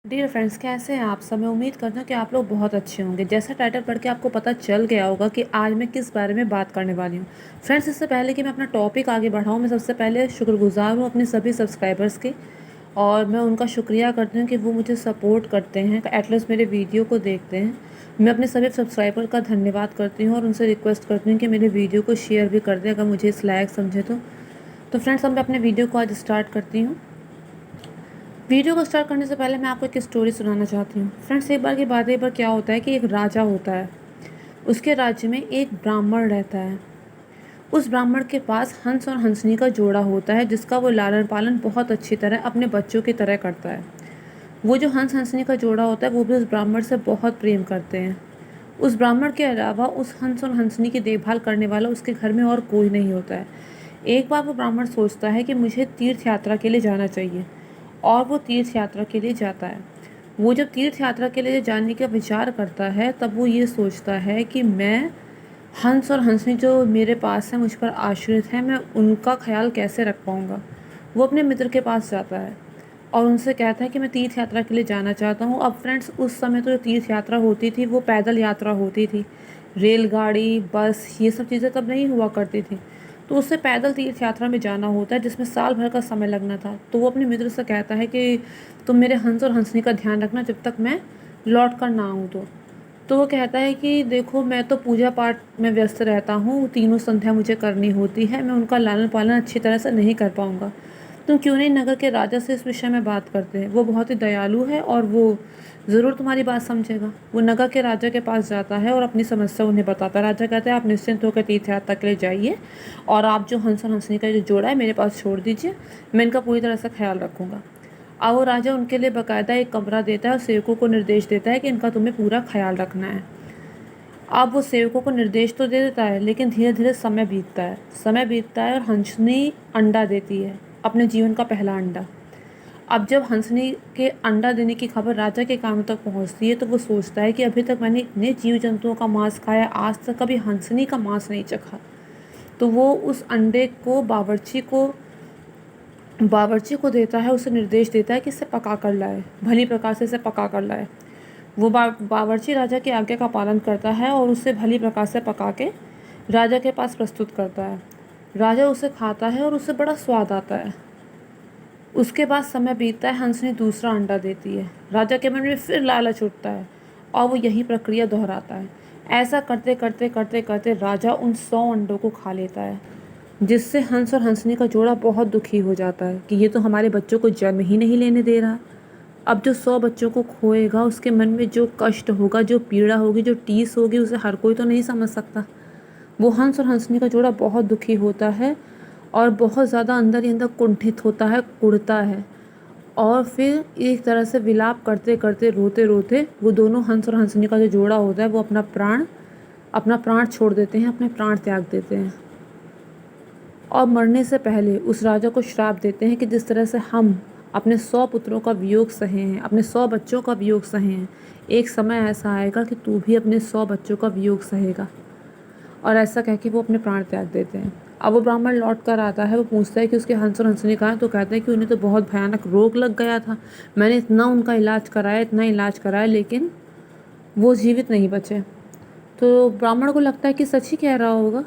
Dear friends, कैसे हैं आप सब। मैं उम्मीद करता हूँ कि आप लोग बहुत अच्छे होंगे। जैसा टाइटल पढ़ के आपको पता चल गया होगा कि आज मैं किस बारे में बात करने वाली हूँ। फ्रेंड्स, इससे पहले कि मैं अपना टॉपिक आगे बढ़ाऊँ, मैं सबसे पहले शुक्रगुजार हूँ अपने सभी सब्सक्राइबर्स के। और मैं उनका शुक्रिया करती हूँ कि वो मुझे सपोर्ट करते हैं, एटलीस्ट मेरे वीडियो को देखते हैं। मैं अपने सभी सब्सक्राइबर का धन्यवाद करती हूँ और उनसे रिक्वेस्ट करती हूँ कि मेरे वीडियो को शेयर भी कर दें अगर मुझे इस लायक समझे तो फ्रेंड्स, अब मैं अपने वीडियो को आज स्टार्ट करती हूँ। वीडियो को स्टार्ट करने से पहले मैं आपको एक स्टोरी सुनाना चाहती हूँ। फ्रेंड्स, एक बार की बात है, एक बार क्या होता है कि एक राजा होता है। उसके राज्य में एक ब्राह्मण रहता है। उस ब्राह्मण के पास हंस और हंसनी का जोड़ा होता है, जिसका वो लालन पालन बहुत अच्छी तरह अपने बच्चों की तरह करता है। वो जो हंस हंसनी का जोड़ा होता है वो भी उस ब्राह्मण से बहुत प्रेम करते हैं। उस ब्राह्मण के अलावा उस हंस और हंसनी की देखभाल करने वाला उसके घर में और कोई नहीं होता है। एक बार वो ब्राह्मण सोचता है कि मुझे तीर्थ यात्रा के लिए जाना चाहिए, और वो तीर्थ यात्रा के लिए जाता है। वो जब तीर्थ यात्रा के लिए जाने का विचार करता है तब वो ये सोचता है कि मैं हंस और हंसनी जो मेरे पास है, मुझ पर आश्रित है, मैं उनका ख्याल कैसे रख पाऊँगा। वो अपने मित्र के पास जाता है और उनसे कहता है कि मैं तीर्थ यात्रा के लिए जाना चाहता हूँ। अब फ्रेंड्स, उस समय तो जो तीर्थ यात्रा होती थी वो पैदल यात्रा होती थी। रेलगाड़ी, बस, ये सब चीज़ें तब नहीं हुआ करती थी। तो उससे पैदल तीर्थ यात्रा में जाना होता है, जिसमें साल भर का समय लगना था। तो वो अपने मित्र से कहता है कि तुम मेरे हंस और हंसनी का ध्यान रखना जब तक मैं लौट कर ना आऊँ। तो वो कहता है कि देखो, मैं तो पूजा पाठ में व्यस्त रहता हूँ, तीनों संध्या मुझे करनी होती है, मैं उनका लालन पालन अच्छी तरह से नहीं कर पाऊँगा। तुम क्यों नहीं नगर के राजा से इस विषय में बात करते हैं। वो बहुत ही दयालु है और वो ज़रूर तुम्हारी बात समझेगा। वो नगर के राजा के पास जाता है और अपनी समस्या उन्हें बताता है। राजा कहता है आप निश्चिंत होकर तीर्थ यात्रा के लिए जाइए, और आप जो हंस और हंसनी का जो जोड़ा है मेरे पास छोड़ दीजिए, मैं इनका पूरी तरह से ख्याल रखूँगा। अब वो राजा उनके लिए बाकायदा एक कमरा देता है और सेवकों को निर्देश देता है कि इनका तुम्हें पूरा ख्याल रखना है। अब वो सेवकों को निर्देश तो दे देता है, लेकिन धीरे धीरे समय बीतता है और हंसनी अंडा देती है, अपने जीवन का पहला अंडा। अब जब हंसनी के अंडा देने की खबर राजा के कानों तक पहुंचती है तो वो सोचता है कि अभी तक मैंने इतने जीव जंतुओं का मांस खाया, आज तक कभी हंसनी का मांस नहीं चखा। तो वो उस अंडे को बावर्ची को देता है, उसे निर्देश देता है कि इसे पका कर लाए, भली प्रकार से इसे पका कर लाए। वो बावर्ची राजा की आज्ञा का पालन करता है और उसे भली प्रकार से पका के राजा के पास प्रस्तुत करता है। राजा उसे खाता है और उसे बड़ा स्वाद आता है। उसके बाद समय बीतता है, हंसनी दूसरा अंडा देती है। राजा के मन में फिर लालच उठता है और वो यही प्रक्रिया दोहराता है। ऐसा करते करते करते करते राजा उन 100 अंडों को खा लेता है, जिससे हंस और हंसनी का जोड़ा बहुत दुखी हो जाता है कि ये तो हमारे बच्चों को जन्म ही नहीं लेने दे रहा। अब जो 100 बच्चों को खोएगा उसके मन में जो कष्ट होगा, जो पीड़ा होगी, जो टीस होगी, उसे हर कोई तो नहीं समझ सकता। वो हंस और हंसनी का जोड़ा बहुत दुखी होता है और बहुत ज़्यादा अंदर ही अंदर कुंठित होता है, कुढ़ता है। और फिर एक तरह से विलाप करते करते, रोते रोते, वो दोनों हंस और हंसनी का जो जोड़ा होता है वो अपना प्राण छोड़ देते हैं, अपने प्राण त्याग देते हैं। और मरने से पहले उस राजा को श्राप देते हैं कि जिस तरह से हम अपने 100 पुत्रों का वियोग सहे हैं, अपने 100 बच्चों का वियोग सहे हैं, एक समय ऐसा आएगा कि तू भी अपने 100 बच्चों का वियोग सहेगा। और ऐसा कह के वो अपने प्राण त्याग देते हैं। अब वो ब्राह्मण लौट कर आता है, वो पूछता है कि उसके हंस और हंसनी कहाँ है। तो कहते हैं कि उन्हें तो बहुत भयानक रोग लग गया था, मैंने इतना उनका इलाज कराया, लेकिन वो जीवित नहीं बचे। तो ब्राह्मण को लगता है कि सच ही कह रहा होगा,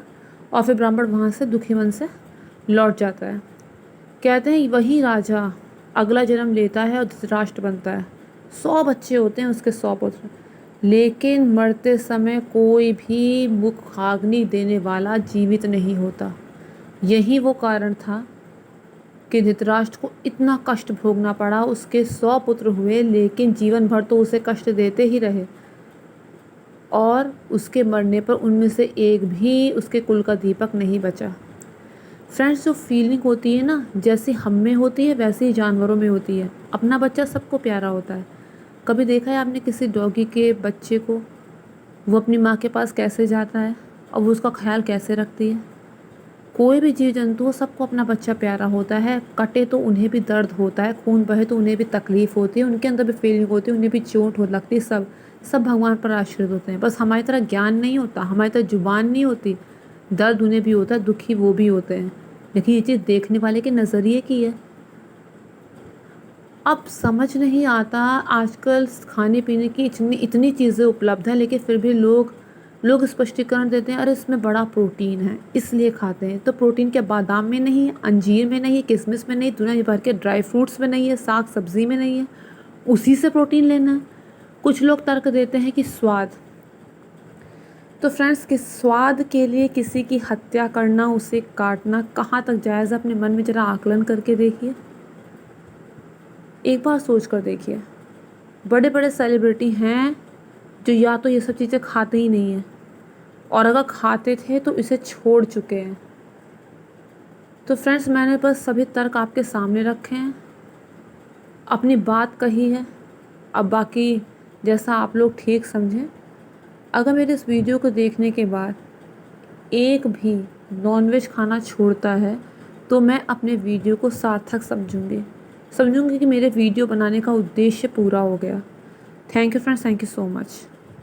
और फिर ब्राह्मण वहाँ से दुखी मन से लौट जाता है। कहते हैं वही राजा अगला जन्म लेता है और धृतराष्ट्र बनता है। 100 बच्चे होते हैं उसके, 100 पुत्र, लेकिन मरते समय कोई भी मुख आग्नि देने वाला जीवित नहीं होता। यही वो कारण था कि धृतराष्ट्र को इतना कष्ट भोगना पड़ा। उसके 100 पुत्र हुए, लेकिन जीवन भर तो उसे कष्ट देते ही रहे, और उसके मरने पर उनमें से एक भी उसके कुल का दीपक नहीं बचा। फ्रेंड्स, जो फीलिंग होती है ना, जैसी हम में होती है वैसे ही जानवरों में होती है। अपना बच्चा सबको प्यारा होता है। कभी देखा है आपने किसी डॉगी के बच्चे को, वो अपनी माँ के पास कैसे जाता है और वो उसका ख्याल कैसे रखती है। कोई भी जीव जंतु हो, सबको अपना बच्चा प्यारा होता है। कटे तो उन्हें भी दर्द होता है, खून बहे तो उन्हें भी तकलीफ़ होती है, उनके अंदर भी फीलिंग होती है, उन्हें भी चोट हो लगती है। सब सब भगवान पर आश्रित होते हैं। बस हमारी तरह ज्ञान नहीं होता, हमारी तरह जुबान नहीं होती। दर्द उन्हें भी होता है, दुखी वो भी होते हैं, लेकिन ये चीज़ देखने वाले के नज़रिए की है। अब समझ नहीं आता, आजकल खाने पीने की इतनी इतनी चीज़ें उपलब्ध हैं, लेकिन फिर भी लोग स्पष्टीकरण देते हैं, अरे इसमें बड़ा प्रोटीन है इसलिए खाते हैं। तो प्रोटीन क्या बादाम में नहीं है, अंजीर में नहीं है, किशमिश में नहीं, दुनिया भर के ड्राई फ्रूट्स में नहीं है, साग सब्जी में नहीं है, उसी से प्रोटीन लेना है। कुछ लोग तर्क देते हैं कि स्वाद। तो फ्रेंड्स, किस स्वाद के लिए किसी की हत्या करना, उसे काटना कहाँ तक जायज़ है, अपने मन में ज़रा आकलन करके देखिए, एक बार सोच कर देखिए। बड़े बड़े सेलिब्रिटी हैं जो या तो ये सब चीज़ें खाते ही नहीं हैं, और अगर खाते थे तो इसे छोड़ चुके हैं। तो फ्रेंड्स, मैंने बस सभी तर्क आपके सामने रखे हैं, अपनी बात कही है। अब बाकी जैसा आप लोग ठीक समझें। अगर मेरे इस वीडियो को देखने के बाद एक भी नॉनवेज खाना छोड़ता है तो मैं अपने वीडियो को सार्थक समझूंगी कि मेरे वीडियो बनाने का उद्देश्य पूरा हो गया। Thank you friends, thank you so much.